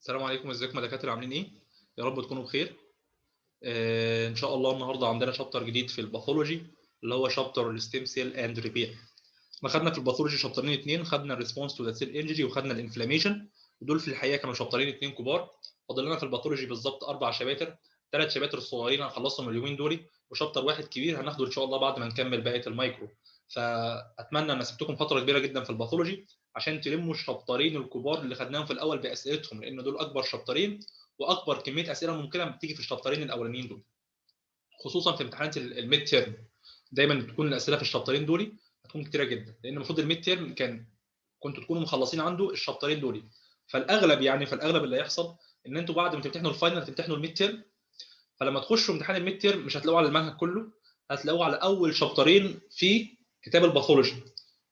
السلام عليكم، ازيكم يا دكاتره؟ عاملين ايه؟ يا رب تكونوا بخير. ان شاء الله النهارده عندنا شابتر جديد في الباثولوجي اللي هو شابتر الستيم سيل اند ريبير. احنا خدنا في الباثولوجي شابترين اتنين، خدنا الريسبونس تو ذا سيل انجري وخدنا الانفلاميشن، ودول في الحقيقه كانوا شابترين اتنين كبار. فاضل لنا في الباثولوجي بالظبط 4 شباتر، 3 شباتر صغيرين هنخلصهم اليومين دول، وشابتر واحد كبير هناخده ان شاء الله بعد ما نكمل بقيه المايكرو. فاتمنى ان سبتكم فتره كبيره جدا في الباثولوجي عشان تلموا الشابترين الكبار اللي خدناهم في الاول باسئلتهم، لان دول اكبر شابترين واكبر كميه اسئله ممكنه بتيجي في الشابترين الاولانيين دول، خصوصا في امتحانات الميد تيرم. دايما بتكون الاسئله في الشابترين دول هتكون كتيره جدا، لان المفروض الميد تيرم كنتوا تكونوا مخلصين عنده الشابترين دول. فالاغلب اللي هيحصل ان انتوا بعد ما تمتحنوا الفاينل هتمتحنوا الميد تيرم، فلما تخشوا امتحان الميد تيرم مش هتلاقوه على المنهج كله، هتلاقوه على اول شابترين في كتاب الباثولوجي.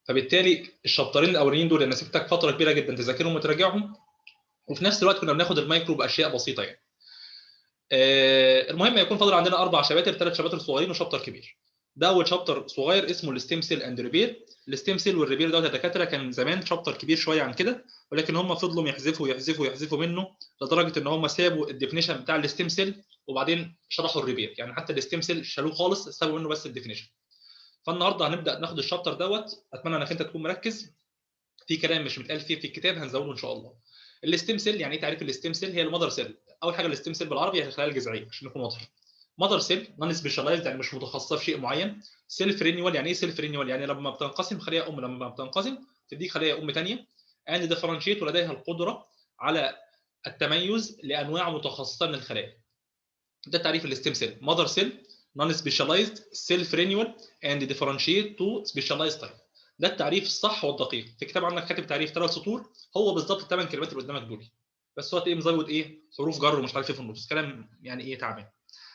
فبالتالي الشابترين الاولانيين دول انا سبتك فتره كبيره جدا تذاكرهم وتراجعهم، وفي نفس الوقت كنا بناخد المايكرو باشياء بسيطه يعني. المهم يكون فاضل عندنا 4 شباتر، 3 شباتر صغيرين وشابتر كبير. ده اول شابتر صغير اسمه الستيم سيل اند ريبير. الستيم سيل والريبير ده يا دكاتره كان زمان شابتر كبير شويه عن كده، ولكن هم فضلوا يحذفوا منه لدرجه ان هم سابوا الديفينيشن بتاع الستيم سيل وبعدين شرحوا الريبير. يعني حتى الستيم سيل شالوه خالص، سابوا منه بس الديفينيشن. فالنهارده هنبدا ناخد الشابتر دوت. اتمنى انك انت تكون مركز في كلام مش متقال فيه في الكتاب، هنزوده ان شاء الله. الستيم سيل يعني ايه؟ تعريف الستيم سيل: هي المذر سيل. اول حاجه الستيم سيل بالعربي هي الخلايا الجذعيه عشان نكون واضحين. مذر سيل نون سبيشاليزد يعني مش متخصصه في شيء معين. سيلف رينيوال يعني ايه؟ سيلف رينيوال يعني لما بتنقسم خليه ام، لما بتنقسم تديك خليه ام ثانيه. اند ديفرنشيت ولديها القدره على التميز لانواع متخصصه من الخلايا. ده تعريف الستيم سيل: مذر سيل نون سبيشاليزد سيلف رينيوال اند ديفرنشيت تو سبيشاليزد تايب. ده التعريف الصح والدقيق. في كتاب عندك كاتب تعريف 3 سطور، هو بالظبط ال8 كلمات اللي قدامك دول، بس هو تلاقيه مزود ايه؟ حروف جر ومش عارف ايه في النص، كلام يعني ايه تعبان.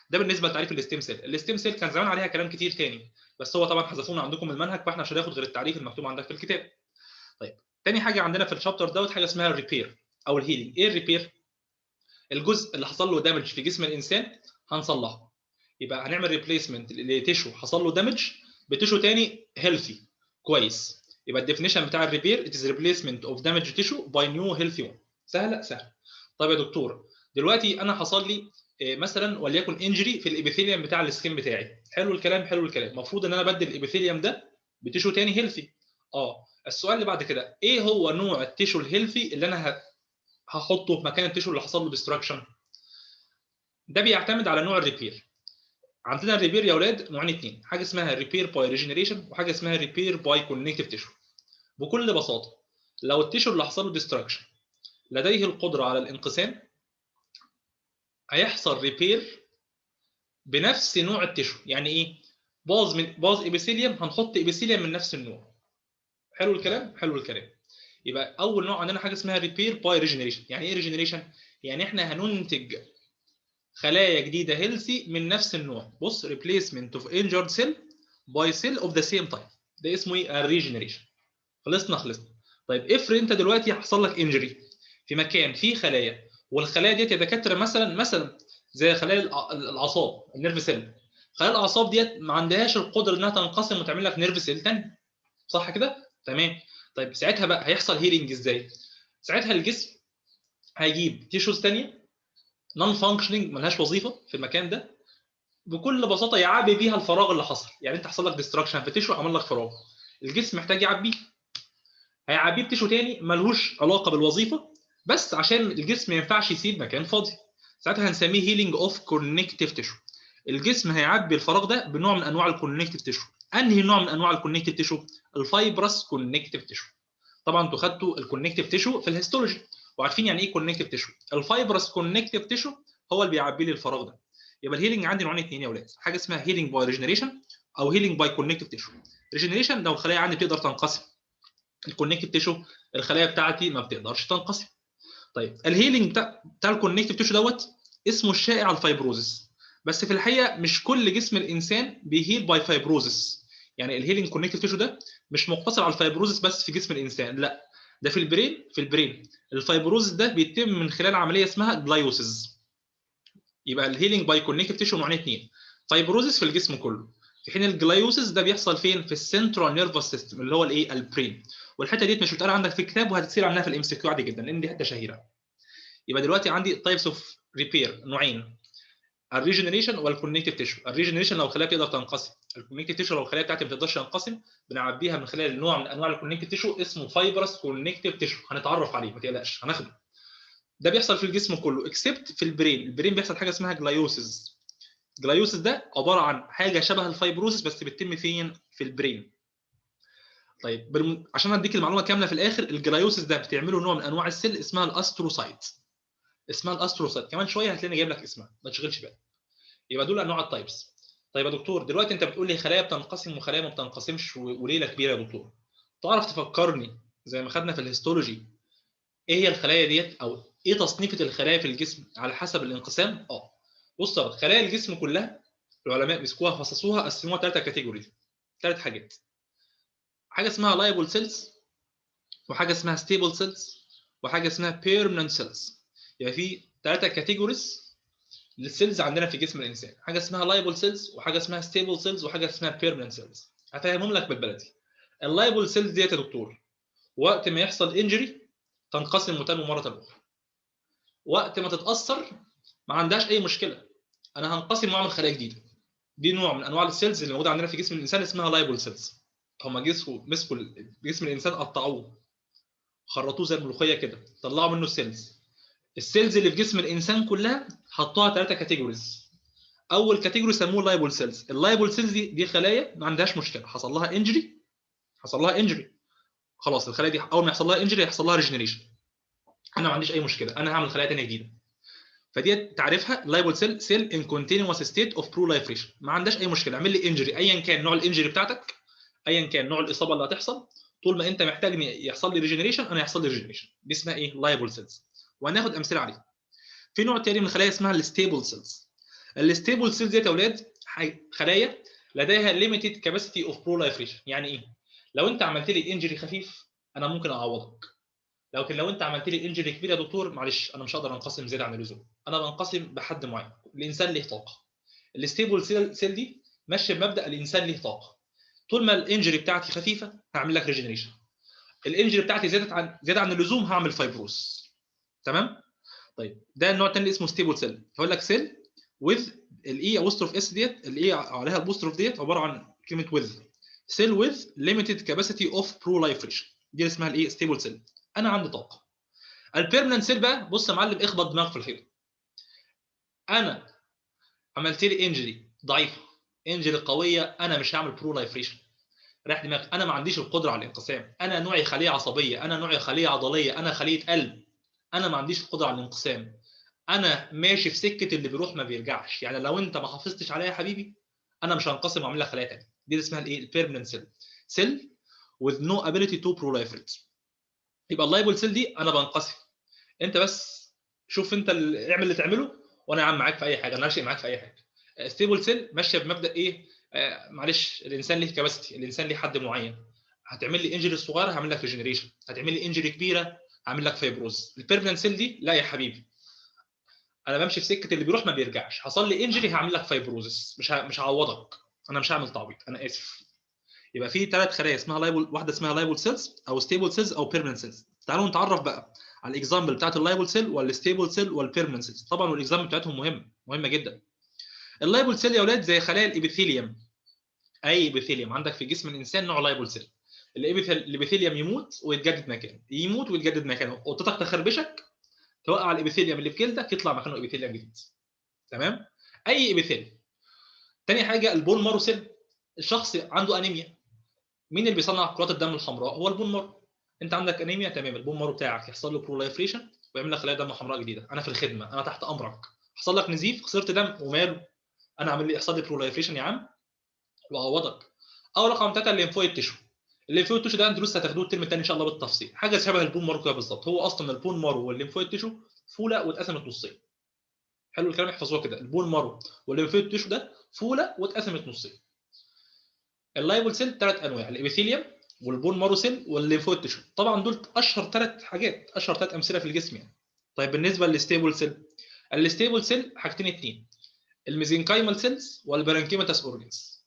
ده بالنسبه لتعريف الستيم سيل. الستيم سيل كان زمان عليها كلام كتير تاني، بس هو طبعا حذفونا عندكم المنهج، فاحنا مش هناخد غير التعريف المكتوب عندك في الكتاب. طيب، تاني حاجه عندنا في الشابتر دوت حاجه اسمها الريبير او الهيلينج. ايه الريبير؟ الجزء اللي حصل له دامج في جسم الانسان هنصلحه. يبقى هنعمل ريبليسمنت لتيشو حصل له دامج بتيشو تاني هيلثي كويس. يبقى الديفينيشن بتاع الريبير: it is replacement of damaged tissue by new healthy one. سهل. طيب يا دكتور، دلوقتي انا حصل لي مثلا وليكن انجري في الابيثيليوم بتاع السكين بتاعي. حلو الكلام. المفروض ان انا بدل الابيثيليوم ده بتيشو تاني هيلثي. السؤال اللي بعد كده: ايه هو نوع التيشو الهيلثي اللي انا هحطه في مكان التيشو اللي حصل له ديستراكشن؟ ده بيعتمد على نوع الريبير. عندنا الريبير يا اولاد نوعين اتنين، حاجه اسمها ريبير باي ريجنريشن وحاجه اسمها ريبير باي كونكتيف تيشو. بكل بساطه، لو التيشو اللي حصل له ديستراكشن لديه القدره على الانقسام، هيحصل ريبير بنفس نوع التيشو. يعني ايه؟ باظ ايبيثيليوم، هنحط ايبيثيليوم من نفس النوع. حلو الكلام. يبقى اول نوع عندنا حاجه اسمها ريبير باي ريجنريشن. يعني ايه ريجنريشن؟ يعني احنا هننتج خلايا جديده هيلثي من نفس النوع. بص: replacement of injured cell by cell of the same type. ده اسمه ايه؟ الريجنريشن. خلصنا. طيب افرض انت دلوقتي حصل لك انجري في مكان فيه خلايا، والخلايا ديت يا دكاتره مثلا زي خلايا الاعصاب، النيرف سيل. خلايا الاعصاب ديت ما عندهاش القدره انها تنقسم وتعمل لك نيرف سيل ثاني، صح كده؟ تمام. طيب ساعتها بقى هيحصل هيلينج ازاي؟ ساعتها الجسم هيجيب تيشوز ثانيه نون فانكشننج ملهاش وظيفه في المكان ده، بكل بساطه يعبي بيها الفراغ اللي حصل. يعني انت حصل لك ديستراكشن في تيشو، عمل لك فراغ، الجسم محتاج يعبيه. هيعبيه بتيشو تاني ملهوش علاقه بالوظيفه، بس عشان الجسم ما ينفعش يسيب مكان فاضي. ساعتها هنسميه هيلينج اوف كونكتيف تيشو. الجسم هيعبي الفراغ ده بنوع من انواع الكونكتيف تيشو. انهي نوع من انواع الكونكتيف تيشو؟ الفايبرس كونكتيف تيشو. طبعا انتوا خدتوا الكونكتيف تيشو في الهيستولوجي وعارفين يعني ايه كونكتيف تيشو. الفايبرس كونكتيف تيشو هو اللي بيعبي لي الفراغ ده. يبقى الهيلينج عندي نوعين اثنين يا اولاد: حاجه اسمها هيلينج باي ريجنريشن او هيلينج باي كونكتيف تيشو. ريجنريشن لو الخلايا عندي تقدر تنقسم، الكونكتيف تيشو الخلايا بتاعتي ما بتقدرش تنقسم. طيب الهيلينج بتاع الكونكتيف تيشو دوت اسمه الشائع الفايبروزس. بس في الحقيقه مش كل جسم الانسان بيهيل باي فايبروزس. يعني الهيلينج كونكتيف تيشو ده مش مقتصر على الفايبروزس بس في جسم الانسان، لا، ده في البرين الفايبروزس ده بيتم من خلال عمليه اسمها جلايوسيس. يبقى الهيلينج باي كونكتيف تيشو نوعين اثنين: فايبروزس في الجسم كله، في حين الجلايوسيس ده بيحصل فين؟ في السنترال نيرفس سيستم اللي هو الايه؟ البرين. والحته ديت مش بتقال عندك في الكتاب وهتتصير عنها في الام سي كيو عادي جدا لان دي حته شهيره. يبقى دلوقتي عندي تايبس اوف ريبير نوعين، الريجنريشن والكونكتيف تيشو. الريجنريشن لو الخلايا تقدر تنقسم، الكونكتيف تيشو لو الخلايا بتاعتي ما تقدرش تنقسم بنعبيها من خلال نوع من انواع الكونكتيف تيشو اسمه فايبرس كونكتيف تيشو، هنتعرف عليه ما تقلقش هناخده. ده بيحصل في الجسم كله اكسبت في البرين. البرين بيحصل حاجه اسمها جلايوسيس. جلايوسيس ده عباره عن حاجه شبه الفايبروسيس بس بتتم فين؟ في البرين. طيب عشان اديك المعلومه كامله في الاخر، الجلايوسيس ده بتعمله نوع من انواع السيل اسمها الاستروسايت. اسمها الاستروسايت، كمان شويه هتلاقيني جايب لك اسمها ما تشغلش بالك. يبقى دول انواع التايبس. طيب يا دكتور دلوقتي انت بتقول لي خلايا بتنقسم وخلايا ما بتنقسمش وليله كبيره يا دكتور. تعرف تفكرني زي ما خدنا في الهيستولوجي ايه هي الخلايا ديت او ايه تصنيفه الخلايا في الجسم على حسب الانقسام؟ بص يا خلايا الجسم كلها العلماء مسكوها فصصوها قسموها 3 كاتيجوريز، 3 حاجات. حاجه اسمها لايبل سيلز، وحاجه اسمها ستيبل سيلز، وحاجه اسمها بيرمننت سيلز. يعني في 3 كاتيجوريز للسيلز عندنا في جسم الانسان، حاجه اسمها لايبل سيلز وحاجه اسمها ستيبل سيلز وحاجه اسمها بيرمننت سيلز. هفهمهم لك بالبلدي. اللايبل سيلز ديت يا دكتور وقت ما يحصل انجري تنقسم وتنمو مره اخرى. وقت ما تتاثر ما عندهاش اي مشكله، انا هنقسم واعمل خلايا جديده. دي نوع من انواع السيلز اللي موجوده عندنا في جسم الانسان اسمها لايبل سيلز. هم مسكوا جسم الانسان قطعوه خرطوه زي الملوخيه كده طلعوا منه السيلز. السيلز اللي في جسم الانسان كلها حطوها 3 كاتيجوريز. اول كاتيجوري سموه لايبل سيلز. اللايبل سيلز دي خلايا ما عندهاش مشكله، حصل لها انجري، خلاص الخلايا دي اول ما يحصل لها انجري يحصل لها ريجنريشن. انا ما عنديش اي مشكله، انا هعمل خلايا ثانيه جديده. فدي تعريفها لايبل سيل ان كونتينوس ستيت اوف بروليفريشن. ما عندهاش اي مشكله، اعمل لي انجري ايا كان نوع الانجري بتاعتك، ايا كان نوع الاصابه اللي هتحصل، طول ما انت محتاجني يحصل لي ريجنريشن انا يحصل لي ريجنريشن. دي اسمها ايه؟ لايبل سيلز. وهناخد امثله عليها. في نوع تاني من الخلايا اسمها الستيبل سيلز. الستيبل سيلز ديت يا اولاد خلايا لديها ليميتد كاباسيتي اوف بروليفريشن. يعني ايه؟ لو انت عملت لي انجري خفيف انا ممكن اعوضك، لكن لو انت عملت لي انجري كبير يا دكتور معلش انا مش هقدر انقسم زياده عن اللزوم، انا بنقسم بحد معين. الانسان له طاقه. الستيبل سيل دي ماشيه بمبدا الانسان له طاقه. طول ما الانجري بتاعتي خفيفه هعمل لك ريجنريشن، الانجري بتاعتي زادت عن اللزوم هعمل فايبروس. تمام؟ طيب ده النوع الثاني اسمه ستيبل سيل. هقول لك سيل وذ الاي ابوستروف اس ديت، الاي عليها الابوستروف ديت عباره عن كلمه وذ. سيل وذ ليميتد كاباسيتي اوف بروليفريشن، دي اسمها الايه؟ ستيبل سيل. انا عندي طاقه. البيرمننت سيل بقى بص يا معلم اخبط دماغك في الحيط. انا عملت لي انجري ضعيفه، انجري قويه، انا مش هعمل بروليفريشن. ريح دماغك، انا ما عنديش القدره على الانقسام، انا نوعي خليه عصبيه، انا نوعي خليه عضليه، انا خليه قلب، انا ما عنديش القدره على الانقسام. انا ماشي في سكه اللي بيروح ما بيرجعش. يعني لو انت ما حافظتش عليا يا حبيبي انا مش هنقسم واعمل لك خلايا ثانيه. دي اسمها الايه؟ البيرمننت سيل. سيل with no ability to proliferate. يبقى اللايبل سيل دي انا بنقسم، انت بس شوف انت اعمل اللي تعمله وانا يا عم معاك في اي حاجه، انا ماشي معاك في اي حاجه. ستيبل سيل ماشيه بمبدا ايه؟ معلش الانسان ليه كباستي، الانسان ليه حد معين. هتعمل لي انجري صغيره هعمل لك ريجنريشن، هتعمل لي انجري كبيره هعمل لك فايبروز. البيرمننت سيل دي لا يا حبيبي، انا بمشي في سكه اللي بيروح ما بيرجعش، حصل لي انجري هعمل لك فايبروزس، مش هعوضك، انا مش هعمل تعويض، انا اسف. يبقى في 3 خلايا اسمها لايبل، واحده اسمها لايبل سيلز او ستيبل سيلز او بيرمننت سيلز. تعالوا نتعرف بقى على الاكزامبل بتاعت اللايبل سيل والستيبل سيل والبيرمننت سيلز. طبعا والاكزامبل بتاعتهم مهمه جدا. اللايبل سيل يا اولاد زي خلايا الابيثيليوم. اي ابيثيليوم عندك في جسم الانسان نوع لايبل سيل. الابيثيليوم يموت ويتجدد مكانه، يموت ويتجدد مكانه، قطتك تخربشك توقع الابيثيليوم اللي في جلدك يطلع مكانه ابيثيليوم جديد. تمام؟ اي ابيثيليوم. تاني حاجه البون مارو سيل. الشخص عنده انيميا، مين اللي بيصنع كرات الدم الحمراء؟ هو البون مارو. انت عندك انيميا، تمام، البون مارو بتاعك يحصل له بروليفريشن ويعمل لك خلايا دم حمراء جديده. انا في الخدمه، انا تحت امرك. حصل لك نزيف، خسرت دم، وماله، انا عامل لي يحصل لي بروليفريشن يا عم واعوضك. او رقم 3 الليمفويد تيشو. الليمفويد تيشو ده انتوا لسه هتاخدوه الترم الثاني ان شاء الله بالتفصيل، حاجه شبه البون مارو كده بالظبط. هو اصلا البون مارو والليمفويد تيشو فوله واتقسمت نصين. حلو الكلام، احفظوها كده، البون مارو والليمفويد تيشو ده فوله واتقسمت نصين. اللايبل سيل 3 انواع، الابيثيليوم والبون مارو سيل والليمفويد تيشو. طبعا دول اشهر 3 حاجات، اشهر 3 امثله في الجسم يعني. طيب بالنسبه للستيبل سيل، الستيبل سيل حاجتين اتنين، الميزنكايمال سيلز والبرانكيماتاس اورجانز.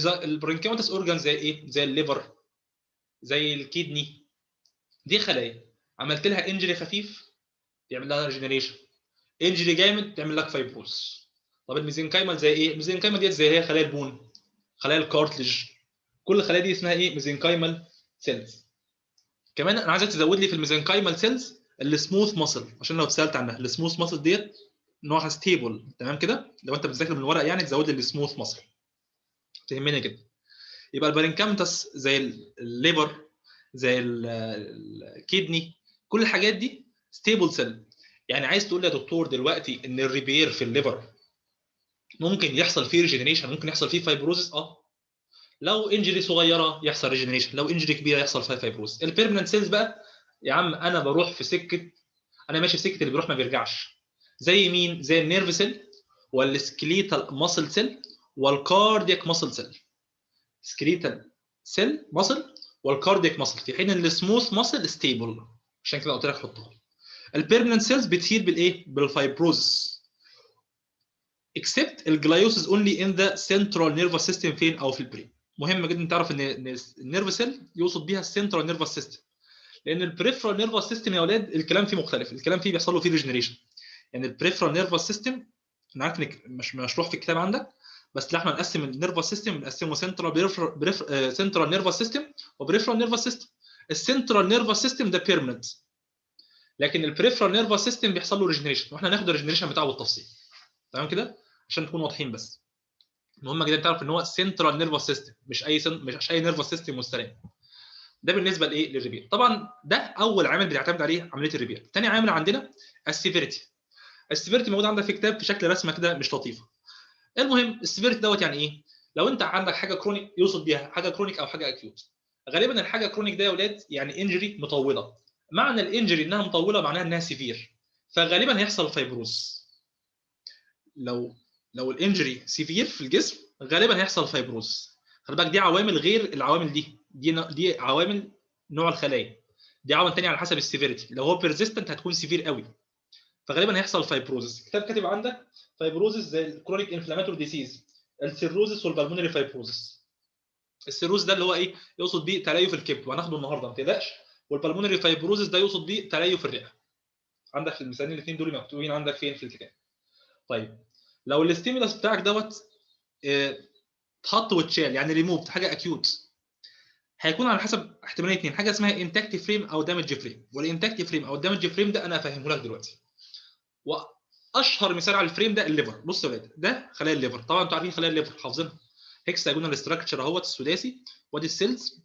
البرانكيماتاس اورجانز زي ايه؟ زي الليفر، زي الكيدني. دي خلايا عملت لها انجري خفيف يعمل لها ريجنريشن. انجري جامد تعمل لك فايبروز. طب الميزنكايمال زي ايه؟ الميزنكايمال ديت زي هي خلايا البون، خلايا الكارتلج، كل الخلايا دي اسمها ايه؟ ميزنكايمال سيلز. كمان انا عايزك تزود لي في الميزنكايمال سيلز السموث ماسل، عشان لو اتسالت عنها السموث ماسل ديت نوعها ستيبل، تمام كده؟ لو انت بتذاكر من الورق يعني تزود لي السموث ماسل، تهمني جدا. يبقى البارينكامتس زي الليبر، زي الكيدني، كل الحاجات دي ستيبل سيل. يعني عايز تقول لي يا دكتور دلوقتي ان الريبير في الليبر ممكن يحصل فيه ريجنريشن، ممكن يحصل فيه فايبروزس؟ لو انجري صغيره يحصل ريجنريشن، لو انجري كبيره يحصل فيها فايبروز. البيرمننت سيلز بقى يا عم انا بروح في سكه، انا ماشي في سكه اللي بيروح ما بيرجعش. زي مين؟ زي النيرف سيل والسكليتال ماسل سيل والكاردياك ماسل سيل. سكليتال سيل ماسل والكاردياك ماسل، في حين ان السموث ماسل ستيبل، عشان كده قلت لك حطها. البيرمننت سيلز بتهيل بالايه؟ بالفايبروزس. اكسبت الجلايوسيس اونلي ان ذا سنترال نيرفس سيستم، فين؟ او في البرين. مهم جدا تعرف ان النيرف سيل يقصد بيها السنترال نيرفس سيستم، لان البريفرال نيرفس سيستم يا اولاد الكلام فيه مختلف، الكلام فيه بيحصل له فيه ريجنريشن. يعني البريفرال نيرفس سيستم انا عارف انك مش مشروح في الكتاب عندك، بس احنا نقسم النيرفس سيستم، نقسمه سنترال سنترال نيرفس سيستم وبريفرال نيرفس سيستم. السنترال نيرفس سيستم ده بيرمننت، لكن البريفرال نيرفس سيستم بيحصل له ريجنريشن، واحنا هناخد الريجنريشن بتاعه بالتفصيل، تمام كده؟ عشان تكونوا واضحين بس. مهم جدا تعرف ان هو سنترال نيرفس سيستم، مش اي نيرفس سيستم مستريح. ده بالنسبه لايه؟ للريبير. طبعا ده اول عامل بنعتمد عليه عمليه الريبير. ثاني عامل عندنا السيفيريتي. السيفيريتي موجود عندك في كتاب في شكل رسمه كده مش لطيفه. المهم السيفيريتي دوت يعني ايه؟ لو انت عندك حاجه كرونيك يوصل بيها حاجه كرونيك او حاجه اكيوت. غالبا الحاجه كرونيك ده يا اولاد يعني انجري مطوله. معنى الانجري انها مطوله معناها انها سيفير، فغالبا هيحصل فايبروز. لو الانجري سيفير في الجسم غالبا هيحصل فايبروز. خلي بالك دي عوامل غير العوامل دي عوامل نوع الخلايا، دي عوامل ثانيه على حسب السيفيريتي. لو هو بيرزيستنت هتكون سيفير قوي، فغالبا هيحصل فايبروزس. الكتاب كاتب عندك فايبروزس زي الكرونيك انفلاماتوري ديسيز، السيروزس والبلمونري فايبروزس. السيروز ده اللي هو ايه؟ يقصد بيه تليف الكبد، وهناخده النهارده ما تقلقش. والبلمونري فايبروزس ده يقصد بيه تليف الرئه. عندك في المثالين الاثنين دول مكتوبين عندك فين في الكتاب. طيب لو الاستيمولاس بتاعك دوت اتحط واتشال يعني ريموفد، حاجه اكيوت، هيكون على حسب احتماليه اثنين، حاجه اسمها انتاكت فريم او دامج فريم. والانتاكت فريم او الدامج فريم ده انا هفهمه لك دلوقتي. واشهر مثال على الفريم ده الليفر. بصوا يا ولاد ده خلايا الليفر، طبعا انتوا عارفين خلايا الليفر حافظينها، هيكساجونال ستراكشر اهوت السداسي، وادي السيلز.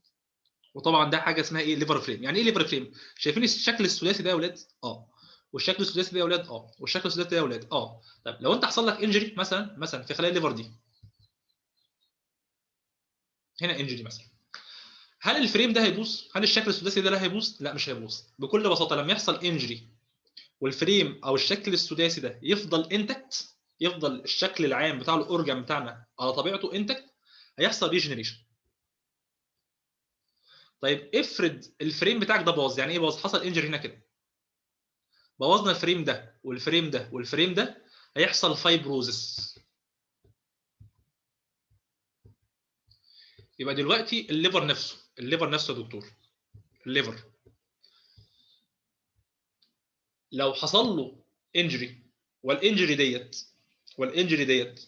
وطبعا ده حاجه اسمها ايه؟ ليفر فريم. يعني ايه ليفر فريم؟ شايفين الشكل السداسي ده يا ولاد؟ والشكل السداسي ده يا ولاد؟ والشكل السداسي ده يا ولاد؟ طب لو انت حصل لك انجري مثلا في خلايا الليفر دي، هنا انجري مثلا، هل الفريم ده هيبوظ؟ هل الشكل السداسي ده هيبوظ؟ لا مش هيبوظ. بكل بساطه لما يحصل انجري والفريم او الشكل السداسي ده يفضل انتكت، يفضل الشكل العام بتاع الاورجان بتاعنا على طبيعته انتكت، هيحصل ريجنريشن. طيب افرض الفريم بتاعك ده باظ. يعني ايه باظ؟ حصل انجري هنا كده، بوظنا الفريم ده والفريم ده والفريم ده، هيحصل فايبروزس. يبقى دلوقتي الليفر نفسه يا دكتور، الليفر لو حصل له انجري، والانجري ديت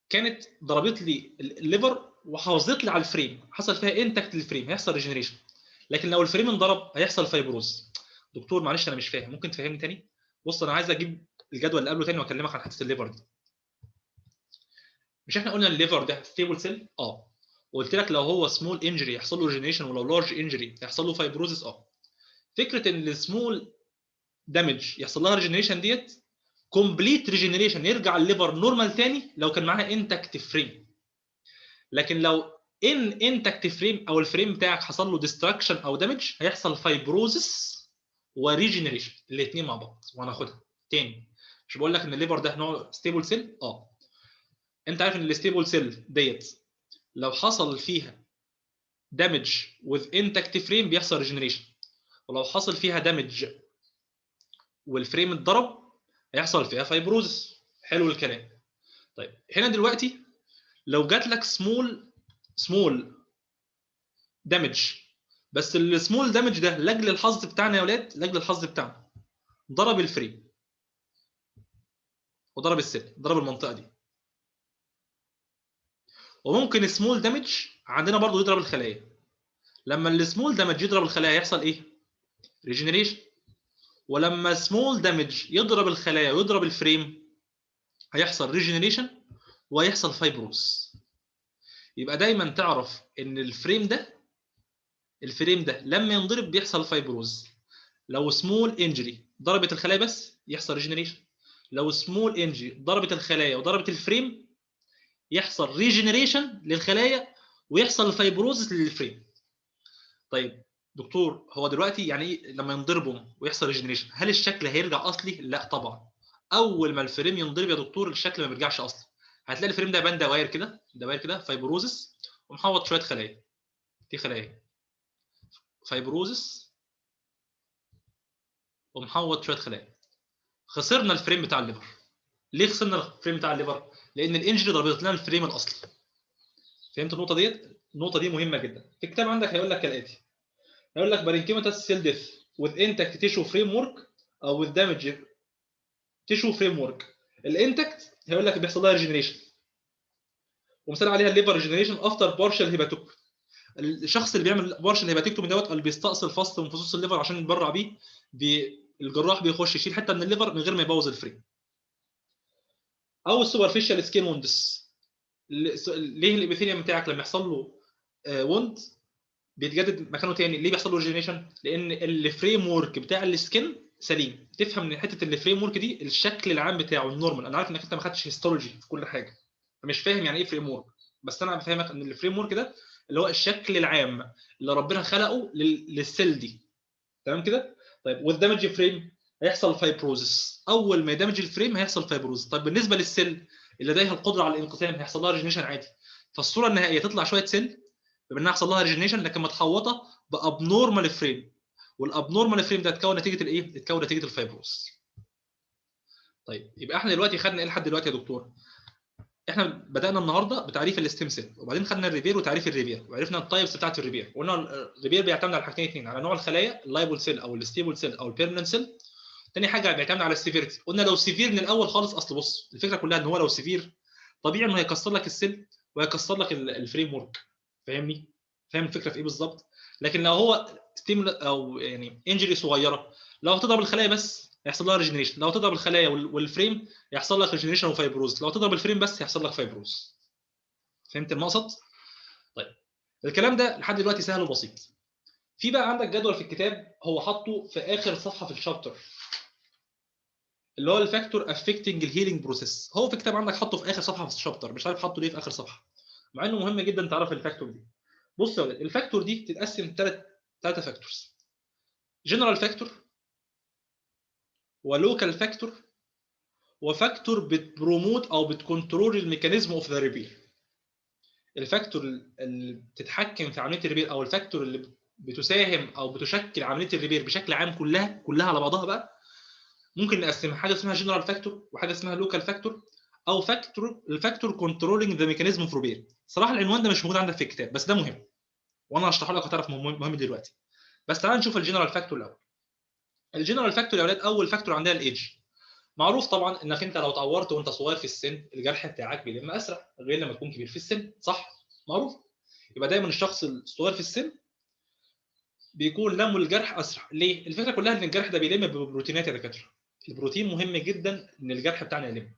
كانت ضربت لي الليفر وحافظت لي على الفريم، حصل فيها انتكت للفريم، هيحصل ريجنريشن. لكن لو الفريم انضرب هيحصل فايبروز. دكتور معلش انا مش فاهم، ممكن تفهمني تاني؟ بص انا عايز اجيب الجدول اللي قبله تاني واكلمك عن حته الليفر دي. مش احنا قلنا الليفر ده ستيبل سيل؟ وقلت لك لو هو سمول انجري يحصل له ريجنريشن، ولو لارج انجري يحصل له فايبروزس. فكره ان السمول دامج يحصل لها ريجنريشن ديت كومبليت ريجنريشن، يرجع الليفر نورمال تاني لو كان معاها انتكت فريم. لكن لو انتكت فريم او الفريم بتاعك حصل له ديستراكشن او دامج، هيحصل فايبروزس وريجنريشن الاثنين مع بعض. وهناخدها تاني. مش بقول لك ان الليفر ده نوع ستيبل سيل؟ انت عارف ان الستيبل سيل ديت لو حصل فيها دامج وذ انتكت فريم بيحصل ريجنريشن، ولو حصل فيها دامج والفريم اتضرب هيحصل فيها فايبروزس. حلو الكلام. طيب هنا دلوقتي لو جات لك سمول دامج، بس السمول دامج ده لاجل الحظ بتاعنا يا ولاد، لاجل الحظ بتاعنا ضرب الفريم وضرب السيل، ضرب المنطقه دي. وممكن سمول دامج عندنا برضو يضرب الخلايا. لما السمول دامج يضرب الخلايا يحصل ايه؟ ريجنريشن. ولما سمول دامج يضرب الخلايا ويضرب الفريم هيحصل ريجنريشن وهيحصل فايبروز. يبقى دايما تعرف ان الفريم ده لما ينضرب بيحصل فايبروز. لو سمول انجري ضربت الخلايا بس يحصل ريجنريشن. لو سمول انجري ضربت الخلايا وضربت الفريم يحصل ريجنريشن للخلايا ويحصل فايبروز للفريم. طيب دكتور، هو دلوقتي يعني ايه لما ينضربهم ويحصل ريجنريشن؟ هل الشكل هيرجع اصلي؟ لا طبعا. اول ما الفريم ينضرب يا دكتور الشكل ما بيرجعش اصلي. هتلاقي الفريم ده بان دوائر كده فايبروزس ومحوط شويه خلايا. دي خلايا فايبروزس ومحوط شويه خلايا. خسرنا الفريم بتاع الليفر. ليه خسرنا الفريم بتاع الليفر؟ لان الانجري ضربت لنا الفريم الاصلي. فهمت النقطه ديت؟ النقطه دي مهمه جدا. في الكتاب عندك هيقول لك كالاتي: هيقول لك بارينكيماتس سيل ديث with intact tissue framework او with damage tissue framework. الانتكت هيقول لك بيحصل لها ريجنريشن، ومثال عليها الليفر ريجنريشن افتر بارشال هيباتوكتومي. الشخص اللي بيعمل بارشال هيباتوكتومي دوت اللي بيستأصل فصل من فصوص الليفر عشان يتبرع بيه، الجراح بيخش يشيل حته من الليفر من غير ما يبوظ الفريم. او السوبرفيشال سكين ووندز. ليه الابيثيليوم بتاعك لما يحصل له ووند بيتجدد مكانه تاني؟ ليه بيحصل له ريجنريشن؟ لان الفريم ورك بتاع السكين سليم. تفهم من حته الفريم ورك دي الشكل العام بتاعه النورمال. انا عارف انك انت ما خدتش هيستولوجي في كل حاجه فمش فاهم يعني ايه فريم ورك، بس انا بفهمك ان الفريم ورك ده اللي هو الشكل العام اللي ربنا خلقه للسيل دي. تمام كده؟ طيب والدمج فريم هيحصل فايبروزس. اول ما يدمج الفريم هيحصل فايبروزس. طيب بالنسبه للسيل اللي لديها القدره على الانقسام هيحصل لها ريجنيشن عادي. فالصوره النهائيه تطلع شويه سيل بما انها حصل لها ريجنيشن لكن متحوطه بابنورمال فريم، والابنورمال فريم ده اتكون نتيجه الايه؟ اتكون نتيجه الفايبروز. طيب يبقى احنا دلوقتي خدنا ايه لحد دلوقتي يا دكتور؟ احنا بدانا النهارده بتعريف الستيم سيل، وبعدين خدنا الريبير وتعريف الريبير، وعرفنا التايبس بتاعت الريبير. قلنا الريبير بيعتمد على حاجتين اثنين: على نوع الخلايا اللايبل سيل او الستيبل سيل او البيرمننت سيل. تاني حاجه بيعتمد على السيفيرتي. قلنا لو سيفير من الاول خالص، اصل بص الفكره كلها ان هو لو سيفير طبيعي انه هيكسر لك السيل وهيكسر لك الفريم ورك. فاهمني؟ فاهم الفكره في ايه بالظبط؟ لكن لو هو ستيم او يعني انجري صغيره، لو هتضرب الخلايا بس هيحصل لها ريجنريشن، لو هتضرب الخلايا والفريم يحصل لك ريجنريشن وفايبروز، لو هتضرب الفريم بس هيحصل لك فايبروز. فهمت المقصد؟ طيب الكلام ده لحد دلوقتي سهل وبسيط. في بقى عندك جدول في الكتاب هو حاطه في اخر صفحه في الشابتر اللي هو الفاكتور افكتنج الهيلينج بروسيس. هو في الكتاب عندك حاطه في اخر صفحه في الشابتر، مش عارف حاطه ليه في اخر صفحه مع انه مهم جدا تعرف الفاكتور دي. بص يا ولد، الفاكتور دي بتتقسم ثلاثه فاكتورز: جنرال فاكتور ولوكال فاكتور وفاكتور بتبروموت او بتكنترول الميكانيزم اوف ذا ريبير. الفاكتور اللي بتتحكم في عمليه الريبير او الفاكتور اللي بتساهم او بتشكل عمليه الريبير بشكل عام كلها على بعضها بقى ممكن نقسمها حاجه اسمها جنرال فاكتور وحاجه اسمها لوكال فاكتور او الفاكتور كنترولينج ذا ميكانيزم اوف ريبير. صراحه العنوان ده مش موجود عندك في الكتاب بس ده مهم وانا هشرحه لك وهتعرف مهم دلوقتي. بس تعال نشوف الجنرال فاكتور الاول. الجنرال فاكتور يا اولاد اول فاكتور عندنا الايدج. معروف طبعا انك انت لو اتعورت وانت صغير في السن الجرح بتاعك بيلم اسرع غير لما تكون كبير في السن، صح؟ معروف. يبقى دايما الشخص الصغير في السن بيكون لم الجرح اسرع. ليه؟ الفكره كلها ان الجرح ده بيلم ببروتينات يا دكاتره. البروتين مهم جدا ان الجرح بتاعنا يلم.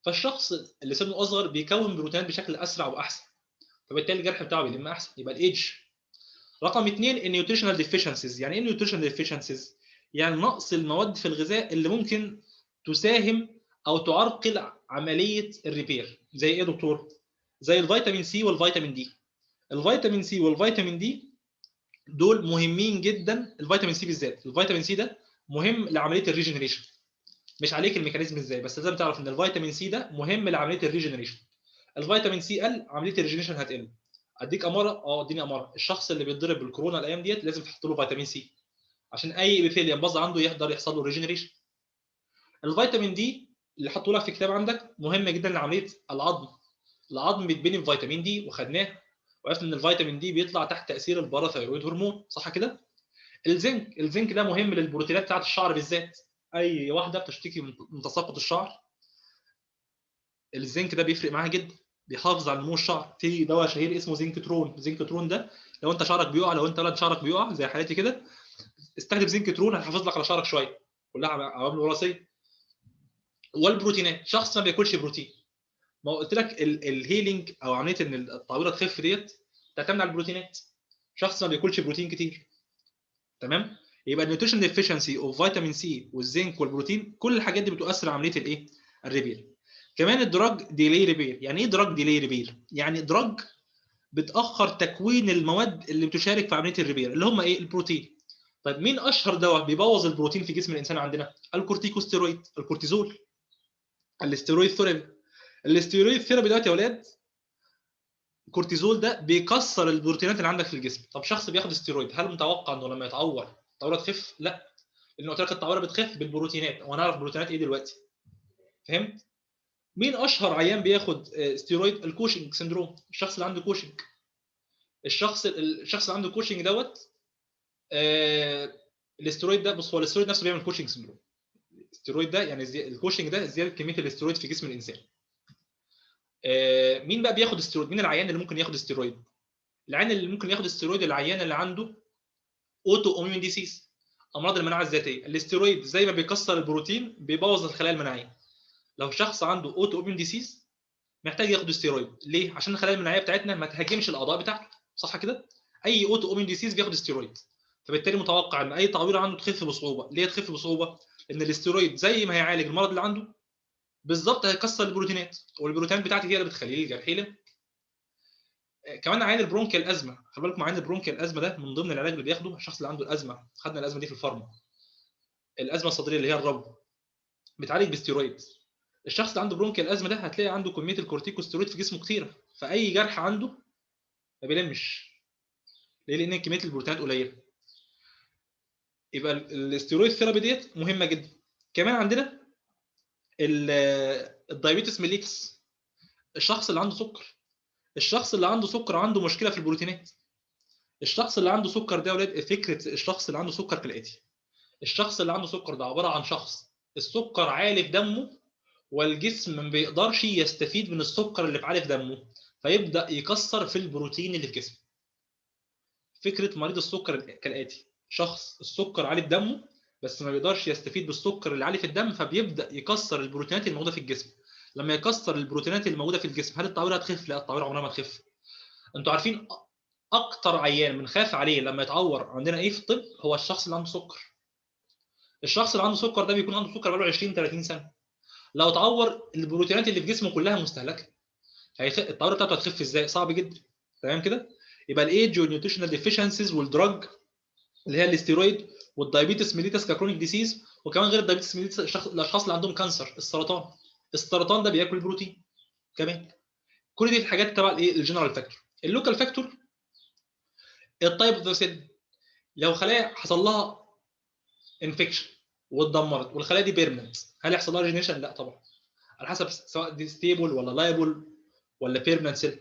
فالشخص اللي سنه اصغر بيكون بروتينات بشكل اسرع واحسن، فبالتالي الجرح بتاعه بيلم احسن. يبقى الايدج. رقم اثنين النيوتريشنال ديفيشنسيز. يعني ايه نيوتريشنال ديفيشنسيز؟ يعني نقص المواد في الغذاء اللي ممكن تساهم او تعرقل عمليه الريبير. زي ايه يا دكتور؟ زي الفيتامين سي والفيتامين دي. الفيتامين سي والفيتامين دي دول مهمين جدا. الفيتامين سي بالذات، الفيتامين سي ده مهم لعمليه الريجنريشن. مش عليك الميكانيزم ازاي بس لازم تعرف ان الفيتامين سي ده مهم لعمليه الريجنريشن. الفيتامين سي قل عمليه الريجنريشن هتقل. اديك اماره، اديني اماره. الشخص اللي بيتضرب بالكورونا الايام ديت لازم تحط له فيتامين سي عشان اي ابيثيليوم باظ عنده يقدر يحصل له ريجنريشن. الفيتامين دي اللي حطوا لك في الكتاب عندك مهم جدا لعمليه العظم. العظم بيتبني بفيتامين دي وخدناه وعرفنا ان الفيتامين دي بيطلع تحت تاثير الباراثايرويد هرمون، صح كده؟ الزنك ده مهم للبروتينات بتاعت الشعر بالذات. اي واحده بتشتكي من تساقط الشعر، الزنك ده بيفرق معاها جدا، بيحافظ على نمو الشعر. في دواء شهير اسمه زنكترون. زنكترون ده لو انت شعرك بيقع، لو انت ولد شعرك بيقع زي حالتي كده، استخدم زنكترون هيحافظ لك على شعرك شويه، كلها عوامل وراثيه. والبروتينات، شخص ما بياكلش بروتين، ما قلت لك الهيلينج او عمليه ان التعويره تخف ديت تعتمد على البروتينات. شخص ما بياكلش بروتين كتير، تمام؟ يبقى النيوتريشن ديفيشنسي اوف فيتامين سي والزنك والبروتين، كل الحاجات دي بتؤثر على عمليه الايه؟ الريبير. كمان الدراج ديلي ريبير. يعني ايه دراج ديلي ريبير؟ يعني دراج بتاخر تكوين المواد اللي بتشارك في عمليه الريبير، اللي هم ايه؟ البروتين. طيب مين اشهر دواء بيبوظ البروتين في جسم الانسان عندنا؟ الكورتيكوستيرويد، الكورتيزول، الاستيرويد ثيرابي. الاستيرويد ثيرابي دلوقتي يا اولاد، الكورتيزول ده بيكسر البروتينات اللي عندك في الجسم. طب شخص بياخد استيرويد، هل متوقع انه لما يتعور التعويره تخف؟ لا، لان قلت لك التعويره بتخف بالبروتينات، وهنعرف بروتينات ايه دلوقتي. فهمت؟ مين اشهر عيان بياخد استيرويد؟ الكوشنج سندروم، الشخص اللي عنده كوشنج. الشخص اللي عنده كوشنج دوت الاستيرويد ده، بص هو الاستيرويد نفسه بيعمل كوشنج سندروم. الاستيرويد ده يعني الكوشنج ده زياده كميه الاستيرويد في جسم الانسان. مين بقى بياخد استيرويد؟ مين العيان اللي ممكن ياخد استيرويد؟ العيان اللي ممكن ياخد استيرويد العيان اللي عنده اوتو اميون ديسيز، امراض المناعه الذاتيه. الاستيرويد زي ما بيكسر البروتين بيبوظ الخلايا المناعيه. لو شخص عنده اوتو اميون ديسيز محتاج ياخد استيرويد. ليه؟ عشان الخلايا المناعيه بتاعتنا ما تهاجمش الاعضاء بتاعته، صح كده؟ اي اوتو اميون ديسيز بياخد استيرويد. فبالتالي متوقع ان اي تعويره عنده تخف بصعوبه. ليه تخف بصعوبه؟ لان الاستيرويد زي ما هيعالج المرض اللي عنده بالظبط هيكسر البروتينات، والبروتينات بتاعتي هي اللي بتخليه الجرح يلم. كمان عيان البرونكيال ازمه، خلي بالكم عيان البرونكيال ازمه ده من ضمن العلاج اللي بياخده الشخص اللي عنده الازمه. خدنا الازمه دي في الفارما، الازمه الصدريه اللي هي الربو، بتعالج باستيرويد. الشخص اللي عنده برونكيال ازمه ده هتلاقي عنده كميه الكورتيكوستيرويد في جسمه كتيره، فاي جرح عنده ما بيلمش. ليه؟ لان كميه البروتينات قليله. يبقى الاستيرويد ثيرابي ديت مهمه جدا. كمان عندنا الدايابيتس ميليتس، الشخص اللي عنده سكر. الشخص اللي عنده سكر عنده مشكله في البروتينات. الشخص اللي عنده سكر ده يا ولاد، فكره الشخص اللي عنده سكر كالاتي: الشخص اللي عنده سكر ده عباره عن شخص السكر عالي في دمه، والجسم ما بيقدرش يستفيد من السكر اللي عالي في دمه، فيبدا يكسر في البروتين اللي في جسمه. فكره مريض السكر كالاتي: شخص السكر عالي في دمه بس ما بيقدرش يستفيد بالسكر اللي عالي في الدم، فبيبدا يكسر البروتينات الموجوده في الجسم. لما يكسر البروتينات الموجوده في الجسم، هل التعويره هتخف؟ لا، التعويره عمرها ما تخف. انتوا عارفين اكتر عيان بنخاف عليه لما يتعور عندنا ايه في الطب؟ هو الشخص اللي عنده سكر. الشخص اللي عنده سكر ده بيكون عنده سكر بقاله 20 30 سنه. لو اتعور البروتينات اللي في جسمه كلها مستهلكه، التعويره بتاعته هتخف ازاي؟ صعب جدا. تمام كده؟ يبقى الايدج والنيوتريشنال ديفيشنسيز والدراج اللي هي الاستيرويد والدايابيتس ميليتس ككرونيك ديسيز، وكمان غير الدايابيتس ميليتس الاشخاص اللي عندهم كانسر، السرطان. السرطان ده بياكل بروتين كمان. كل دي الحاجات تبع الايه؟ الجنرال فاكتور. اللوكال فاكتور: التايب اوف ذا سيل. لو خلايا حصل لها انفكشن واتدمرت والخلايا دي بيرمنت، هل يحصل لها ريجنيشن؟ لا طبعا، على حسب سواء دي ستيبل ولا لايبل ولا بيرمنت سيل.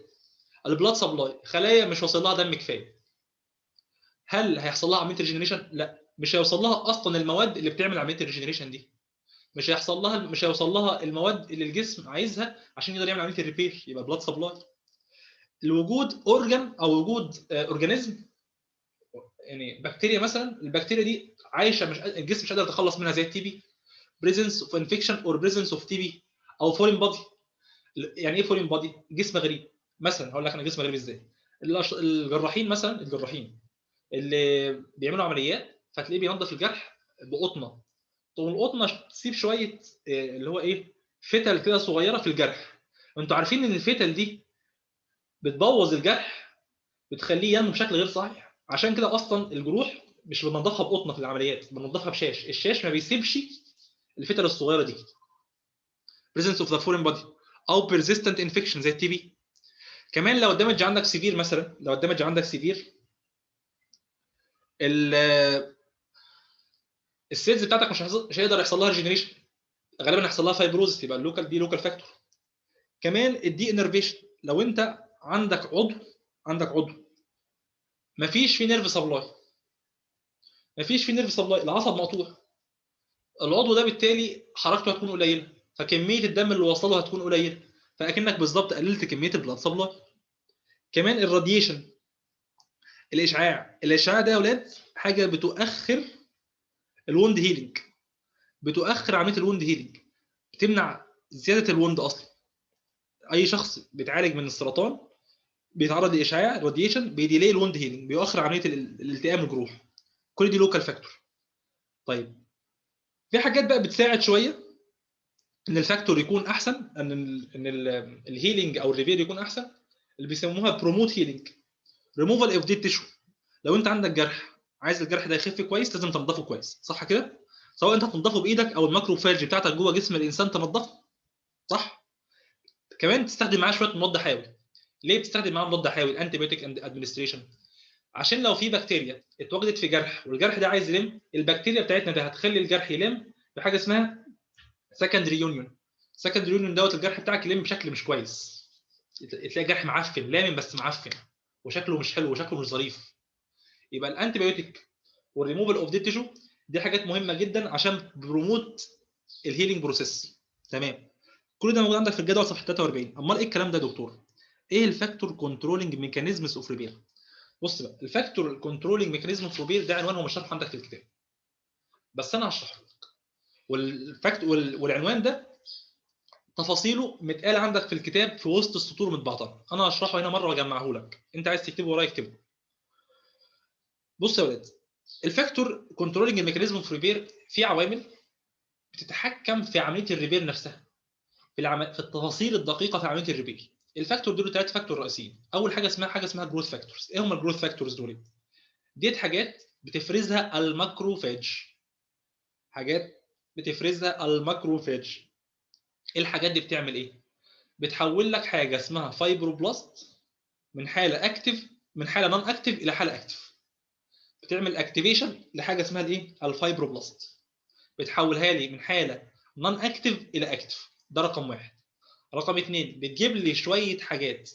البلاد سبلاي: خلايا مش واصل لها دم كفايه، هل هيحصل لها عمليه ريجنيشن؟ لا، مش هيوصل لها اصلا المواد اللي بتعمل عمليه الريجنيشن دي. مش هيوصل لها المواد اللي الجسم عايزها عشان يقدر يعمل عمليه الريبير. يبقى بلاد سبلاي. الوجود اورجان او وجود اورجانيزم، يعني بكتيريا مثلا، البكتيريا دي عايشه مش الجسم مش قادر يتخلص منها زي التي بي. بريزنس اوف انفكشن اور بريزنس اوف تي بي. او فورين بادي. يعني ايه فورين بادي؟ جسم غريب. مثلا هقول لك انا جسم غريب ازاي. الجراحين مثلا، الجراحين اللي بيعملوا عمليات فتلاقيه بينظف الجرح بقطنه، تقوم القطنه تسيب شويه اللي هو ايه، فتل كده صغيره في الجرح. انتوا عارفين ان الفتل دي بتبوظ الجرح، بتخليه ينمو بشكل غير صحيح. عشان كده اصلا الجروح مش بننضفها بقطنه في العمليات، بننضفها بشاش. الشاش ما بيسيبش الفتل الصغيره دي. presence of the foreign body او persistent infection زي التي بي. كمان لو الدمج عندك سيفير، مثلا لو الدمج عندك سيفير، السيلز بتاعتك مش هيقدر يحصل لها ريجنريشن، غالبا هيحصل لها فايبروز. يبقى اللوكال دي لوكال فاكتور. كمان الدي انرفيشن: لو انت عندك عضو مفيش فيه نيرف سبلاي، العصب مقطوع، العضو ده بالتالي حركته هتكون قليله، فكميه الدم اللي وصله هتكون قليله، فاكنك بالظبط قللت كميه البلاد سبلاي. كمان الراديشن، الاشعاع ده يا اولاد حاجه بتؤخر الوند هيلينج، بتؤخر عمليه الوند هيلينج، بتمنع زياده الوند اصلا. اي شخص بيتعالج من السرطان بيتعرض لاشعاع راديشن بيديلي الوند هيلينج، بيؤخر عمليه الالتئام الجروح. كل دي لوكال فاكتور. طيب في حاجات بقى بتساعد شويه ان الفاكتور يكون احسن، ان الهيلينج او الريبير يكون احسن، اللي بيسموها بروموت هيلينج، ريموفال اوف ديد تيشو. لو انت عندك جرح عايز الجرح ده يخف كويس لازم تنضفه كويس، صح كده؟ سواء انت هتنضفه بايدك او الماكروفاج بتاعتك جوه جسم الانسان تنضفه، صح؟ كمان تستخدم معاه شويه مضاد حيوي. ليه بتستخدم معاه مضاد حيوي انتي بايوتيك ادمنستريشن؟ عشان لو في بكتيريا اتوجدت في جرح والجرح ده عايز يلم، البكتيريا بتاعتنا ده هتخلي الجرح يلم بحاجه اسمها سكندري يونيون. سكندري يونيون دوت الجرح بتاعك يلم بشكل مش كويس، تلاقي جرح معفن لامم بس معفن وشكله مش حلو وشكله مش ظريف. يبقى الانتي بايوتيك والريموفال اوف ديد تيشو دي حاجات مهمه جدا عشان بروموت الهيلينج بروسيس. تمام. كل ده موجود عندك في الجدول صفحه 43. امال ايه الكلام ده يا دكتور؟ ايه الفاكتور كنترولنج ميكانيزمز اوف ريبير؟ بص بقى، الفاكتور كنترولنج ميكانيزم اوف ريبير ده عنوان هو مش شرح عندك في الكتاب، بس انا هشرحه لك. والعنوان ده تفاصيله متقال عندك في الكتاب في وسط السطور متبعتره، انا هشرحه هنا مره واجمعه لك، انت عايز تكتبه ورايا اكتبه. بص يا ولاد، الفاكتور كنترولنج الميكانيزم اوف ريبير في عوامل بتتحكم في عمليه الريبير نفسها، في التفاصيل الدقيقه في عمليه الريبير. الفاكتور دول ثلاث فاكتور رئيسيين. اول حاجه اسمها جروث فاكتورز. ايه هم الجروث فاكتورز دول؟ ديت حاجات بتفرزها الماكروفاج، حاجات بتفرزها الماكروفاج. الحاجات دي بتعمل ايه؟ بتحول لك حاجه اسمها فايبروبلاست من حاله اكتف، من حاله نون اكتف الى حاله اكتف. بتعمل اكتيفيشن لحاجه اسمها الايه؟ الفايبروبلاست. بتحولها لي من حاله نون اكتف الى اكتف. ده رقم واحد. رقم اثنين، بتجيب لي شويه حاجات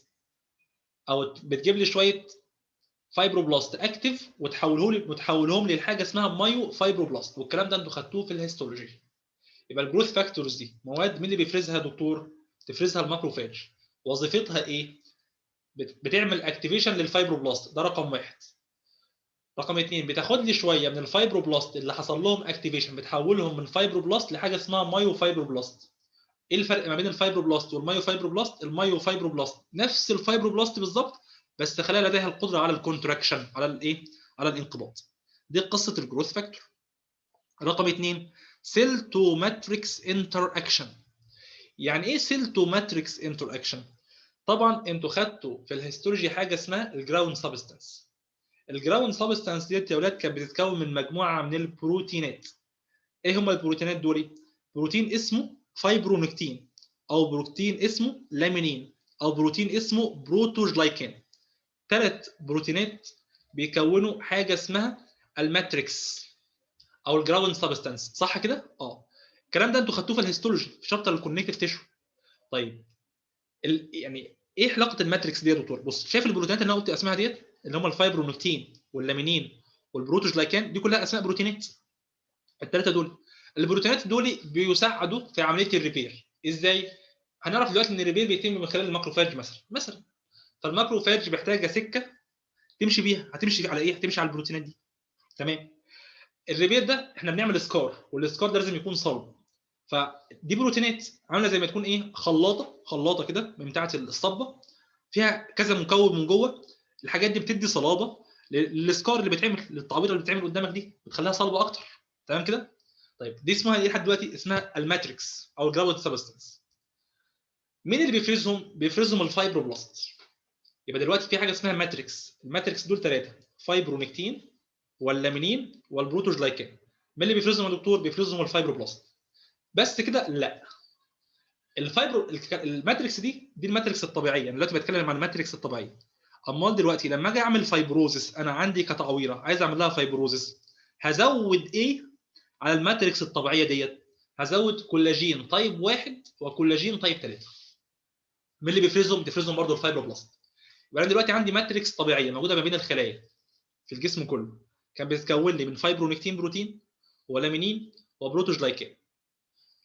او بتجيب لي شويه فايبروبلاست اكتف وتحولهم لي لحاجه اسمها مايو فايبروبلاست، والكلام ده انتوا خدتوه في الهيستولوجي. يبقى الجروث فاكتورز دي مواد مين اللي بيفرزها يا دكتور؟ تفرزها الماكروفاج. وظيفتها ايه؟ بتعمل اكتيفيشن للفايبروبلاست، ده رقم واحد. رقم اثنين، بتاخد لي شويه من الفايبروبلاست اللي حصل لهم اكتيفيشن بتحولهم من فايبروبلاست لحاجه اسمها مايو فايبروبلاست. ايه الفرق ما بين الفايبروبلاست والمايو فايبروبلاست؟ المايو فايبروبلاست نفس الفايبروبلاست بالظبط، بس خلايا لديها القدره على الكونتراكشن، على الايه؟ على الانقباض. دي قصه الجروث فاكتور. رقم اثنين، سيل تو ماتريكس انتر اكشن. يعني ايه سيل تو ماتريكس انتر اكشن؟ طبعا انتوا خدتوا في الهيستولوجي حاجه اسمها الجراوند سبستانس. الجراوند سبستانس ديت يا اولاد كانت بتتكون من مجموعه من البروتينات. ايه هم البروتينات دول؟ بروتين اسمه فايبرونكتين، او بروتين اسمه لامينين، او بروتين اسمه بروتوجلايكان. ثلاث بروتينات بيكونوا حاجه اسمها الماتريكس او الجراوند سبستانس، صح كده؟ الكلام ده انتوا خدتوه في الهيستولوجي في شابتر الكونكتيف تيشو. طيب يعني ايه علاقه الماتريكس دي يا دكتور؟ بص، شايف البروتينات اللي انا قلت اسمها ديت اللي هم الفايبرونكتين واللامينين والبروتوجلايكان، دي كلها اسماء بروتينات. الثلاثه دول، البروتينات دول بيساعدوا في عمليه الريبير. ازاي؟ هنعرف دلوقتي ان الريبير بيتم من خلال الماكروفاج مثلا. فالماكروفاج محتاجه سكه تمشي بيها، هتمشي على ايه؟ هتمشي على البروتينات دي. تمام. الريبير ده احنا بنعمل سكار، والسكار ده لازم يكون صلب. فدي بروتينات عامله زي ما تكون ايه؟ خلاطه كده من بتاعه الصبه، فيها كذا مكون من جوه. الحاجات دي بتدي صلابه للسكار اللي بيتعمل، للتعويضه اللي بتتعمل قدامك دي، بتخليها صلبه اكتر. تمام كده؟ طيب دي اسمها ايه لحد دلوقتي؟ اسمها الماتريكس او الجراوند سبستانس. مين اللي بيفرزهم؟ بيفرزهم الفايبروبلاست. يبقى دلوقتي في حاجه اسمها ماتريكس. الماتريكس دول ثلاثه: فايبرونكتين واللامينين والبروتوجلايكان. مين اللي بيفرزهم يا دكتور؟ بيفرزهم الفايبروبلاست. بس كده؟ لا. الماتريكس دي الماتريكس الطبيعيه. انا دلوقتي بتكلم عن الماتريكس الطبيعيه. امال دلوقتي لما اجي اعمل فايبروزس، انا عندي كتعويره عايز اعمل لها فايبروزس، هزود ايه على الماتريكس الطبيعيه ديت؟ هزود كولاجين تايب 1 وكولاجين تايب 3. مين اللي بيفرزهم؟ بيفرزهم برضه الفايبروبلاست. يبقى انا دلوقتي عندي ماتريكس طبيعيه موجوده ما بين الخلايا في الجسم كله، كان بيتكون لي من فايبرونكتين بروتين ولامينين وبروتوجلايكان.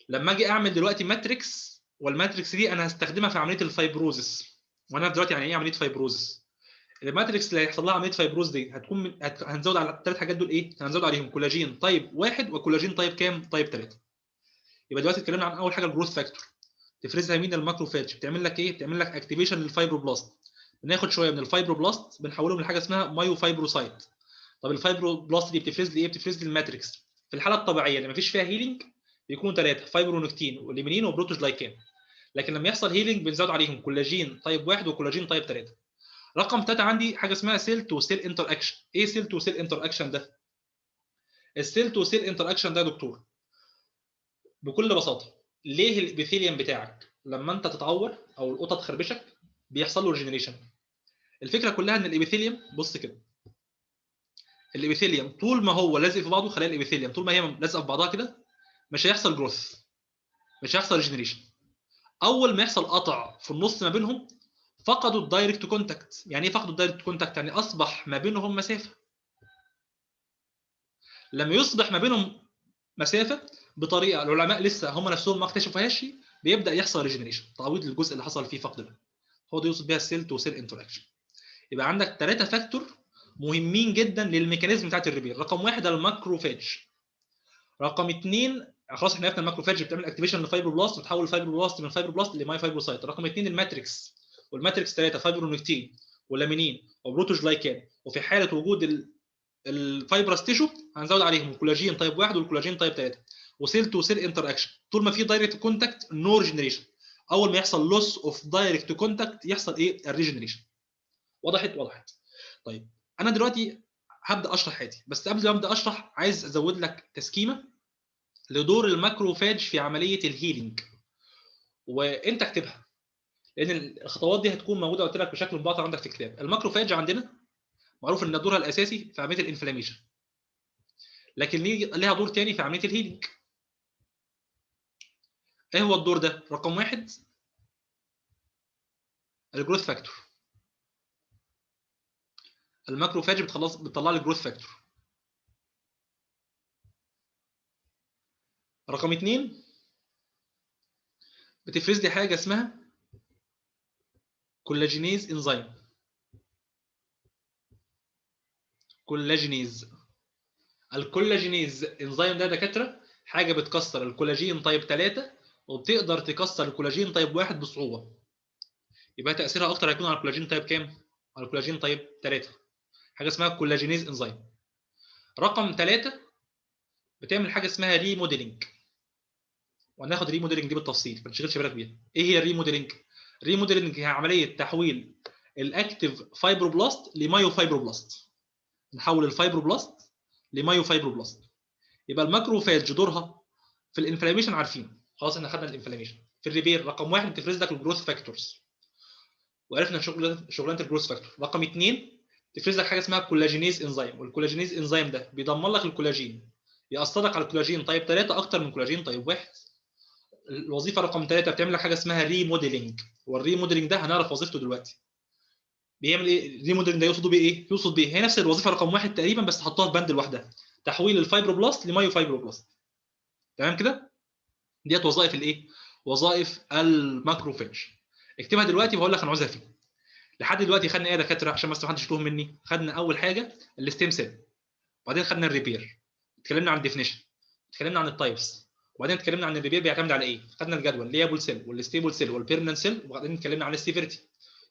لما اجي اعمل دلوقتي ماتريكس، والماتريكس دي انا هستخدمها في عمليه الفايبروزس، وانا دلوقتي يعني ايه عمليه فايبروزس؟ الماتريكس اللي هيحصل لها عمليه فايبروز دي هتكون هنزود على الثلاث حاجات دول ايه؟ هنزود عليهم كولاجين تايب 1 وكولاجين تايب كام؟ تايب 3. يبقى دلوقتي اتكلمنا عن اول حاجه الجروث فاكتور. تفرزها مين؟ الماكروفاج. بتعمل لك ايه؟ بتعمل لك اكتيفيشن للفايبروبلاست. بناخد شويه من الفايبروبلاست بنحولهم لحاجه اسمها مايو فايبروسايت. طب الفايبروبلاست دي بتفرز لي ايه؟ بتفرز لي الماتريكس. في الحاله الطبيعيه اللي مفيش فيها هيلينج بيكونوا ثلاثه، فايبرونكتين وليمينين وبروتوجلايكان. لكن لما يحصل هيلينج بنزود عليهم كولاجين تايب 1 وكولاجين تايب 3. رقم 3 عندي حاجه اسمها سيل تو سيل انتر اكشن. ايه سيل تو سيل انتر اكشن ده؟ السيل تو سيل انتر اكشن ده يا دكتور بكل بساطه، ليه الابيثيليوم بتاعك لما انت تتعور او القطه تخربشك بيحصل له ريجنريشن؟ الفكره كلها ان الابيثيليوم، بص كده، الابيثيليوم طول ما هو لازق في بعضه، خلايا الابيثيليوم طول ما هي لازقه في بعضها كده مش هيحصل جروث، مش هيحصل ريجنريشن. اول ما يحصل قطع في النص ما بينهم فقدوا الدايركت كونتاكت. يعني ايه فقدوا الدايركت كونتاكت؟ يعني اصبح ما بينهم مسافه. لما يصبح ما بينهم مسافه بطريقه العلماء لسه هم نفسهم ما اكتشفوهاش بيبدا يحصل ريجنريشن، تعويض للجزء اللي حصل فيه فقد ده. هو ده يقصد بيها السيل تو سيل انتراكشن. يبقى عندك ثلاثه فاكتور مهمين جدا للميكانيزم بتاعت الريبير. رقم واحد الماكروفاج. رقم اثنين خلاص احنا عرفنا الماكروفاج بتعمل اكتيفيشن للفايبروبلاست وتحول الفايبروبلاست من فايبروبلاست لماي فايبروسايت. رقم اثنين الماتريكس، والماتريكس ثلاثه فايبرونكتين ولامينين وبروتوجلايكان. وفي حاله وجود الفايبرس تيشو هنزود عليهم الكولاجين تايب 1 والكولاجين تايب 3. وسيل تو سيل انتر اكشن، طول ما في دايركت كونتاكت نو ريجنريشن. اول ما يحصل لوس اوف دايركت كونتاكت يحصل ايه؟ الريجنريشن. وضحت. طيب انا دلوقتي هبدا اشرح حاجه، بس قبل ما ابدا اشرح عايز ازود لك تسكيمه لدور الماكروفاج في عمليه الهيلينج، وانت اكتبها لان الخطوات دي هتكون موجوده قلت لك بشكل مباشر عندك في الكتاب. الماكروفاج عندنا معروف ان دورها الاساسي في عمليه الانفلاميشن، لكن ليها دور تاني في عمليه الهيلينج. ايه هو الدور ده؟ رقم واحد الجروث فاكتور. الماكروفاج بتطلع لي جروث فاكتور. رقم اثنين بتفرز لي حاجه اسمها كولاجينيز انزيم. كولاجينيز. الكولاجينيز انزيم ده دكاتره حاجه بتكسر الكولاجين تايب 3 وبتقدر تكسر الكولاجين تايب 1 بصعوبه. يبقى تاثيرها اكتر هيكون على الكولاجين تايب كام؟ على الكولاجين تايب 3. حاجه اسمها كولاجينيز انزيم. رقم 3 بتعمل حاجه اسمها ريموديلنج، وهناخد ريموديلنج دي بالتفصيل ما تشغلش بالك بيها. ايه هي الريموديلنج؟ الريموديلنج هي عمليه تحويل الاكتيف فايبروبلاست لمايو فايبروبلاست. نحول الفايبروبلاست لمايو فايبروبلاست. يبقى الماكروفاج دورها في الانفلاميشن عارفين خلاص، احنا خدنا الانفلاميشن. في الريبير رقم واحد بتفرز لك الجروث فاكتورز وعرفنا شغلانه الجروث فاكتور. رقم اثنين تفرز لك حاجه اسمها كولاجينيز انزيم، والكولاجينيز انزيم ده بيدمر لك الكولاجين، يأثر لك على الكولاجين تايب 3 اكتر من كولاجين تايب 1. الوظيفه رقم 3 بتعمل لك حاجه اسمها ريموديلنج، والريموديلنج ده هنعرف وظيفته دلوقتي. بيعمل ايه الريموديلنج ده؟ يقصد بيه ايه؟ يقصد بيه هي نفس الوظيفه رقم واحد تقريبا بس حطوها في بند لوحدها، تحويل الفايبروبلاست لمايو فايبروبلاست. تمام كده؟ ديت وظائف الايه؟ وظائف الماكروفاج. اكتبها دلوقتي وهقول لك انا عاوزها فين. لحد دلوقتي خدنا ايه يا دكاتره عشان بس ما حدش يتوه مني؟ خدنا اول حاجه الستيم سيل، وبعدين خدنا الريبير، اتكلمنا عن الديفينيشن، اتكلمنا عن التايبس، وبعدين اتكلمنا عن الريبير بيعتمد على ايه. خدنا الجدول الليابل سيل والستيبل سيل والبيرمننت سيل، وبعدين اتكلمنا عن السيفيرتي.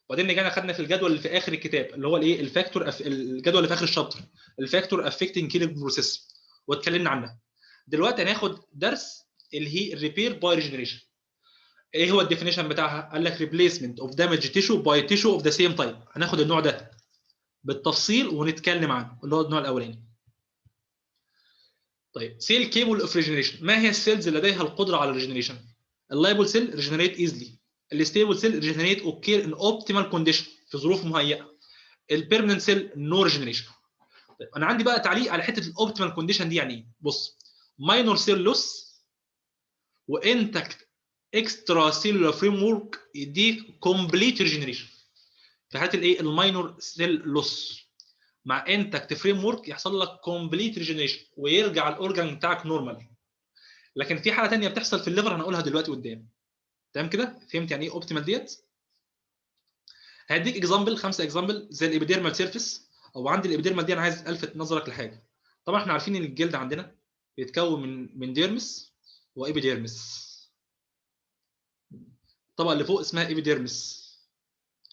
وبعدين رجعنا خدنا في الجدول اللي في اخر الكتاب اللي هو الايه الفاكتور الجدول اللي في اخر الشابتر، الفاكتور افكتنج كيلينج بروسيس، واتكلمنا عنها. دلوقتي هناخد درس اللي هي الريبير باي ريجنريشن. ايه هو الديفينيشن بتاعها؟ قال لك ريبليسمنت اوف دامج تيشو باي تيشو اوف ذا سيم تايب. هناخد النوع ده بالتفصيل ونتكلم عنه اللي هو النوع الاولاني. طيب سيل كيبل اوف ريجنريشن. ما هي السيلز اللي لديها القدره على الريجنريشن؟ اللايبل سيل ريجنريت ايزلي، الستيبل سيل ريجنريت اوكير ان اوبتيمال كونديشن في ظروف مهيئه، البيرمننت سيل نو ريجنريشن. طيب انا عندي بقى تعليق على حته الاوبتيمال كونديشن دي. يعني ايه؟ بص، ماينور سيل لوس وانتكت اكسترا سيلولار فريم ورك يديك كومبليت ريجنريشن. في حاله الايه الماينور سيل لوس مع انتكت فريم ورك يحصل لك كومبليت ريجنريشن ويرجع الاورجان بتاعك نورمال. لكن في حاله ثانيه بتحصل في الليفر هنقولها دلوقتي قدام. تمام كده؟ فهمت يعني ايه اوبتيمال ديت؟ هديك اكزامبل، 5 اكزامبل زي الابيديرمال سيرفيس. او عندي الابيديرمال دي انا عايز الفت نظرك لحاجه. طبعا احنا عارفين ان الجلد عندنا بيتكون من ديرمس وابيديرمس. الطبقه اللي فوق اسمها ايبيديرمس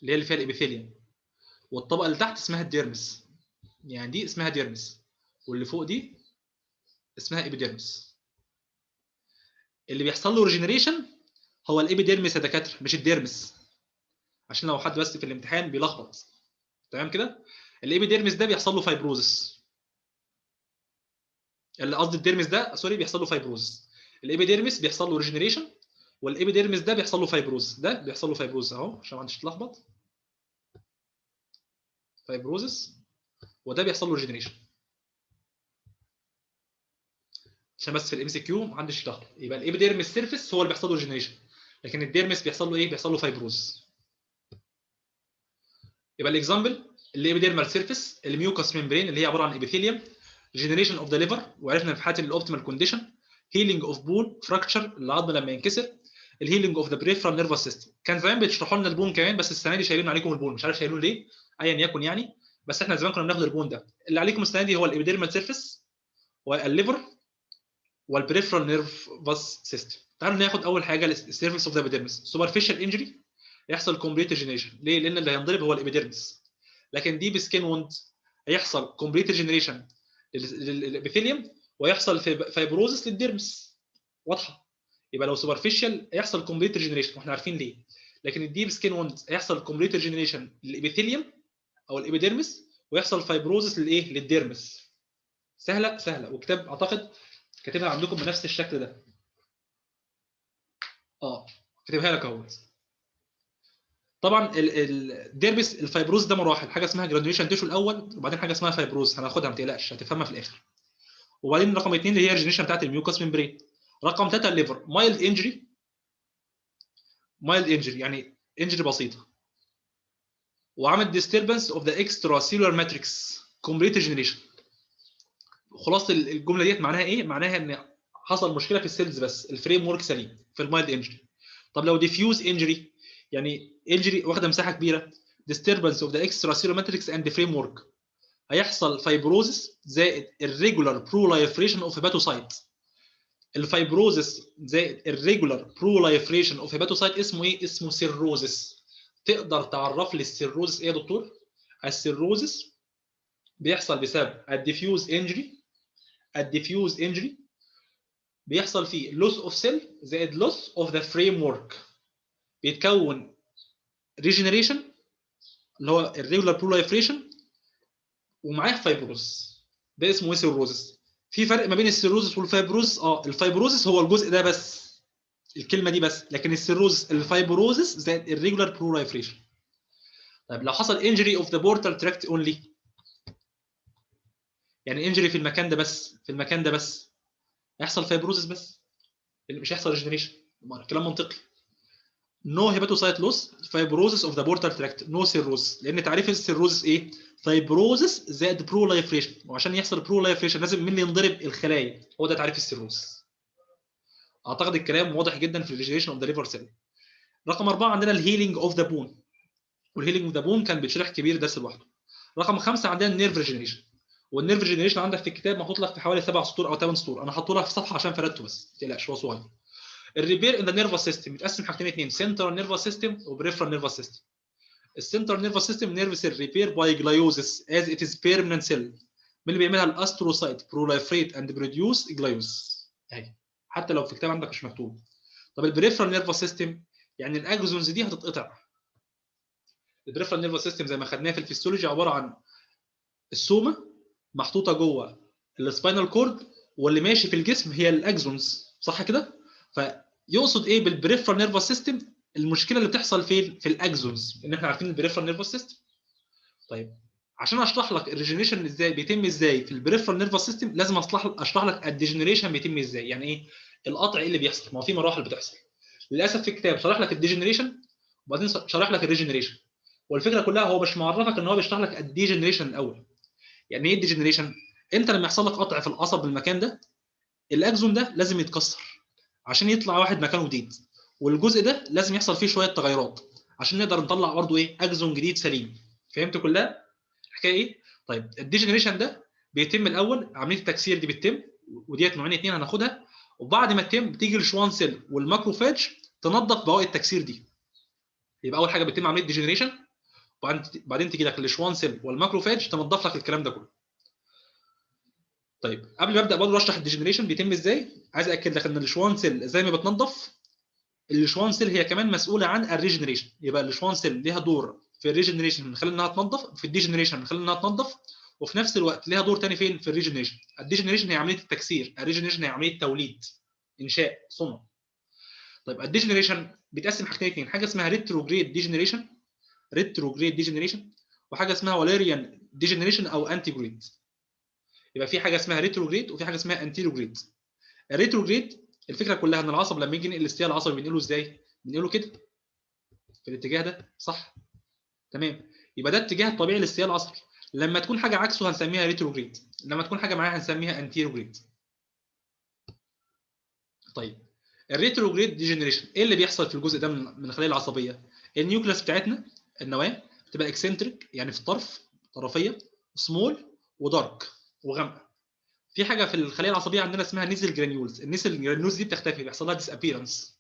اللي هي اللي فيها الابيثيليوم، والطبقه اللي تحت اسمها الديرمس. يعني دي اسمها ديرمس واللي فوق دي اسمها ايبيديرمس. اللي بيحصل له ريجنريشن هو الابيديرمس يا دكاتره، مش الديرمس، عشان لو حد بس في الامتحان بيلخبط. تمام كده؟ الابيديرمس ده بيحصل له فايبروزس، اللي قصدي الديرمس ده سوري بيحصل له فايبروزس. الابيديرمس بيحصل له ريجنريشن، والابيديرمس ده بيحصل له فايبروز. ده بيحصل له فايبروز اهو عشان ما حدش يتلخبط، فايبروزس، وده بيحصل له ريجنريشن. عشان بس في الام سي كيو ما حدش يتلخبط، يبقى الابيديرمس سيرفيس هو اللي بيحصل له ريجنريشن، لكن الديرمس بيحصل له ايه؟ بيحصل له فايبروز. يبقى الاكزامبل الابيديرمال سيرفيس، الميوكس ممبرين اللي هي عباره عن ابيثيليوم، جنريشن اوف ذا ليفر، وعرفنا في حاله الاوبتيمال كونديشن، هيلينج اوف بون فراكتشر العظم لما ينكسر، الهيلينج اوف ذا بريفرال نيرفس سيستم. كان زمان بيشرحوا لنا البون كمان، بس السنه دي شايلين عليكم البون، مش عارف شايلين ليه، ايا يكن يعني. بس احنا زمان كنا بناخد البون ده. اللي عليكم السنه دي هو الابيديرمال سيرفيس والليفر والبريفرال نيرفس سيستم. تعالوا ناخد اول حاجه السيرفيس اوف ذا ابيديرمس. سوبرفيشال انجري يحصل كومبليت ريجنريشن. ليه؟ لان اللي هينضرب هو الابيديرمس. لكن ديب سكين ووند هيحصل كومبليت ريجنريشن للابيثيليوم، ويحصل فايبروزس للديرمس. واضحه؟ يبقى لو سوبرفيشال هيحصل كومبليت ريجنريشن واحنا عارفين ليه. لكن الديب سكين ووند هيحصل كومبليت ريجنريشن للابيثيليوم او الابيديرمس، ويحصل فايبروزس للايه؟ للديرمس. سهله سهله، وكتاب اعتقد كاتبها عندكم بنفس الشكل ده. كاتبها لك اهو. طبعا الديربس الفايبروز ده مراحل، حاجه اسمها جرانيوليشن تيشو الاول، وبعدين حاجه اسمها فايبروز هناخدها ما تقلقش هتفهمها في الاخر. وبعدين رقم 2 اللي هي الريجنيشن بتاعت الميوكس ممبرين. رقم 3 الليفر مايلد انجري. مايلد انجري يعني انجري بسيطه، وعمل ديستربنس اوف ذا اكسترا سيلولار ماتريكس كومبليت ريجنيشن. خلاصه الجمله ديت معناها ايه؟ معناها ان حصل مشكله في السيلز بس الفريم ورك سليم في المايلد انجري. طب لو ديفيوز انجري يعني انجري واخده مساحه كبيره، disturbance of the extracellular matrix and the framework، هيحصل فايبروزس زائد irregular proliferation of hepatocyte. الفايبروزس زائد irregular proliferation of hepatocyte اسمه ايه؟ اسمه سيروزس. تقدر تعرف لي السيروزس ايه يا دكتور؟ السيروزس بيحصل بسبب الديفيوز انجري. الديفيوز انجري بيحصل فيه loss of cell زائد loss of the framework، بيتكون regeneration اللي هو irregular proliferation ومعاه فايبروز. ده اسمه سيروزس. في فرق ما بين السيروزس والفايبروز. الفايبروزس هو الجزء ده بس، الكلمه دي بس، لكن السيروزس الفايبروزس زائد الريجولار proliferation. طيب لو حصل انجري اوف ذا بورتال تراكت اونلي، يعني انجري في المكان ده بس، في المكان ده بس، هيحصل فايبروزس بس، مش هيحصل ريجنريشن. كلام منطقي. نو هيباتوسايت لوس، فايبروزس اوف ذا بورتال تراكت، نو سيروزس. لان تعريف السيروزس ايه؟ فايبروزس زائد بروليفريشن، وعشان يحصل بروليفريشن لازم مين اللي ينضرب؟ الخلايا. هو ده تعريف السيروزس. اعتقد الكلام واضح جدا في الريجنريشن اوف ذا ليفر سيل. رقم 4 عندنا الهيلينج اوف ذا بون، والهيلينج اوف ذا بون كان بيتشرح كبير درس لوحده. رقم 5 عندنا النيرف ريجنريشن، والنيرف ريجنريشن عندك في الكتاب محطوط لك في حوالي 7 سطور او 8 سطور، انا حاطه لك في صفحه عشان فردته بس ما تقلقش هو صغير. الريبير ان ذا نيرفس سيستم متقسم حاجتين اثنين، سنترال نيرفس سيستم وبريفرال نيرفس سيستم. السنترال نيرفس سيستم نيرف سيل ريبير باي جلايوزس از ات از بيرمننت سيل. مين اللي بيعملها؟ الاستروسايت بروليفريت اند بروديوس جلايوز اهي، حتى لو في الكتاب عندك مش مكتوب. طب البريفرال نيرفس سيستم يعني الاكزونز دي هتتقطع. البريفرال نيرفس سيستم زي ما خدناها في الفسيولوجي عباره عن السومه محطوطه جوه السباينال كورد، واللي ماشي في الجسم هي الاكزونز، صح كده؟ فيقصد ايه بالبريفرال نيرفس سيستم؟ المشكله اللي بتحصل فين؟ في الاكزونز، ان احنا عارفين البريفرال نيرفس سيستم. طيب عشان اشرح لك الريجنريشن ازاي بيتم ازاي في البريفرال نيرفس سيستم، لازم اشرح لك الديجنريشن بيتم ازاي. يعني ايه القطع؟ ايه اللي بيحصل؟ ما هو في مراحل بتحصل. للاسف في الكتاب شرح لك الديجنريشن وبعدين شرح لك الريجنريشن، والفكره كلها هو مش معرفك ان هو بيشرح لك الديجنريشن الاول. يعني ايه الديجنريشن؟ انت لما يحصل لك قطع في القصب بالمكان ده، الاكزون ده لازم يتكسر. عشان يطلع واحد مكانه جديد، والجزء ده لازم يحصل فيه شويه تغيرات عشان نقدر نطلع برضه ايه اكزون جديد سليم. فهمت كلها الحكايه ايه؟ طيب الديجنريشن ده بيتم الاول، عمليه التكسير دي بتتم، وديت نوعين اتنين هناخدها، وبعد ما تتم بتيجي الشوان سيل والماكروفاج تنظف بواقي التكسير دي. يبقى اول حاجه بتتم عمليه ديجنريشن، وبعدين تيجي لك الشوان سيل والماكروفاج تنظف لك الكلام ده كله. طيب قبل ما ابدا برضه اشرح الديجنريشن بيتم ازاي، عايز اكد لك ان الشوان سيل زي ما بتنظف، الشوان سيل هي كمان مسؤوله عن الريجنريشن. يبقى الشوان سيل ليها دور في الريجنريشن من خلال انها تنظف، في الديجنريشن من خلال انها تنظف، وفي نفس الوقت ليها دور تاني فين؟ في الريجنريشن. الديجنريشن هي عمليه التكسير، الريجنريشن هي عمليه توليد، انشاء، صنع. طيب الديجنريشن بيتقسم حاجتين اتنين، حاجه اسمها ريتروجريد ديجنريشن، ريتروجريد ديجنريشن، وحاجه اسمها واليريان ديجنريشن او انتي جريد. يبقى في حاجه اسمها ريتروجريد وفي حاجه اسمها انتيروجريد. الريتروجريد الفكره كلها ان العصب لما يجي ينقل الاستياء العصبي بينقله ازاي؟ بينقله كده في الاتجاه ده، صح؟ تمام. يبقى ده الاتجاه الطبيعي للاستياء العصبي. لما تكون حاجه عكسه هنسميها ريتروجريد، لما تكون حاجه معاها هنسميها انتيروجريد. طيب الريتروجريد ديجنريشن ايه اللي بيحصل في الجزء ده من الخلايا العصبيه؟ النيوكليس بتاعتنا، النواه، بتبقى اكسنتريك يعني في الطرف، طرفيه، سمول ودارك وغامقه. في حاجه في الخلايا العصبيه عندنا اسمها نيزل جرانيولز، النيزل جرانيولز دي بتختفي، بيحصل لها ديس ابييرنس.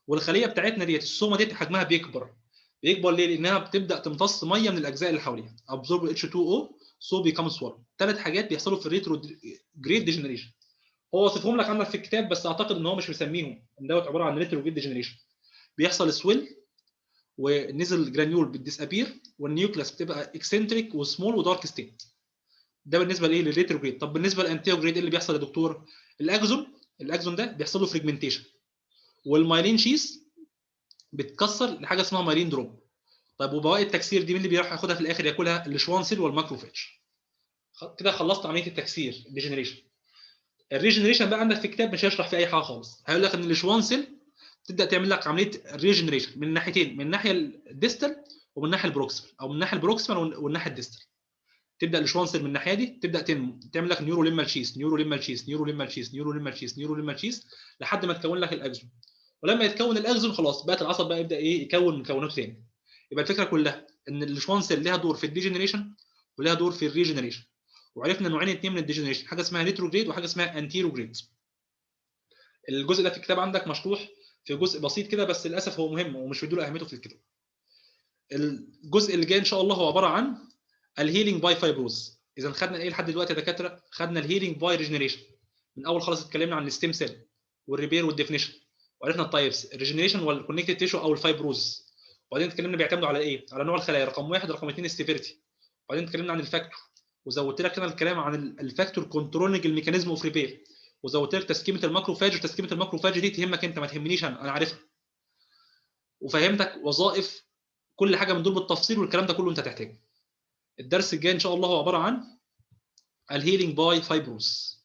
والخليه بتاعتنا ديت السومه ديت حجمها بيكبر. بيكبر ليه؟ لانها بتبدا تمتص ميه من الاجزاء اللي حواليها، absorb H2O so becomes water. ثلاث حاجات بيحصلوا في الريترو جريد ديجنريشن. هو وصفهم لك عندك في الكتاب بس اعتقد ان هو مش مسميهم، ان دوت عباره عن ريترو جريد ديجنريشن. بيحصل سويل والنيزل جرانيول بتديسابير والنيوكلاس بتبقى اكسنتريك وسمول ودارك ستيت. ده بالنسبه لايه؟ للريترو جريد. طب بالنسبه للانتيو جريد ايه اللي بيحصل يا دكتور؟ الاكزون ده بيحصل له فريجمنتيشن، والمايلين شيس بتكسر لحاجه اسمها مايلين دروب. طيب وبواقي التكسير دي مين اللي بيروح ياخدها في الاخر ياكلها؟ الشوان سيل والماكروفاج. كده خلصت عمليه التكسير الديجنريشن. الريجنريشن بقى عندك في الكتاب مش هيشرح فيه اي حاجه خالص، هيقول لك ان الشوان سيل تبدا تعمل لك عمليه ريجنريشن من ناحيتين، من الناحيه الديستال ومن الناحيه البروكسيمال، او من الناحيه البروكسيمال والناحيه الديستال. تبدا الشوان سيل من الناحيه دي تبدا تنمو، تعمل لك نيورو ليمال شيس، نيورو ليمال شيس، نيورو ليمال شيس، نيورو ليمال شيس، نيورو ليمال شيس، لحد ما تكون لك الاكزون. ولما يتكون الاكزون خلاص بقت العصب بقى يبدا ايه؟ يكون مكوناته ثاني. يبقى الفكره كلها ان الشوان سيل ليها دور في الديجنريشن وليها دور في الريجنريشن. وعرفنا نوعين اثنين من الديجنريشن، حاجه اسمها ريتروجريد وحاجه اسمها انتيروجريد. الجزء ده في الكتاب عندك مشروح في جزء بسيط كده، بس للاسف هو مهم ومش بيدوا له اهميته في الكتاب. الجزء اللي جاي ان شاء الله هو عباره عن الهيلينج باي فايبروز. اذا خدنا ايه لحد دلوقتي يا دكاتره؟ خدنا الهيلينج باي ريجنريشن. من اول خالص اتكلمنا عن الستيم سيل والريبير والديفينيشن، وعرفنا التايبس، الريجنريشن والكونكتيف تيشو او الفايبروز. وبعدين اتكلمنا بيعتمدوا على ايه؟ على نوع الخلايا، رقم واحد، رقم اثنين السيفيرتي. وبعدين اتكلمنا عن الفاكتور، وزودت لك انا الكلام عن الفاكتور كنترولنج الميكانيزم اوف ريبير، وزودت لك تسكيمه الماكروفاج، وتسكيمه الماكروفاج دي تهمك انت ما تهمنيش انا عارفها. وفهمتك وظائف كل حاجه من دول بالتفصيل، والكلام ده كله انت هتحتاجه. الدرس الجاي ان شاء الله هو عباره عن الهيلينج باي فايبروز.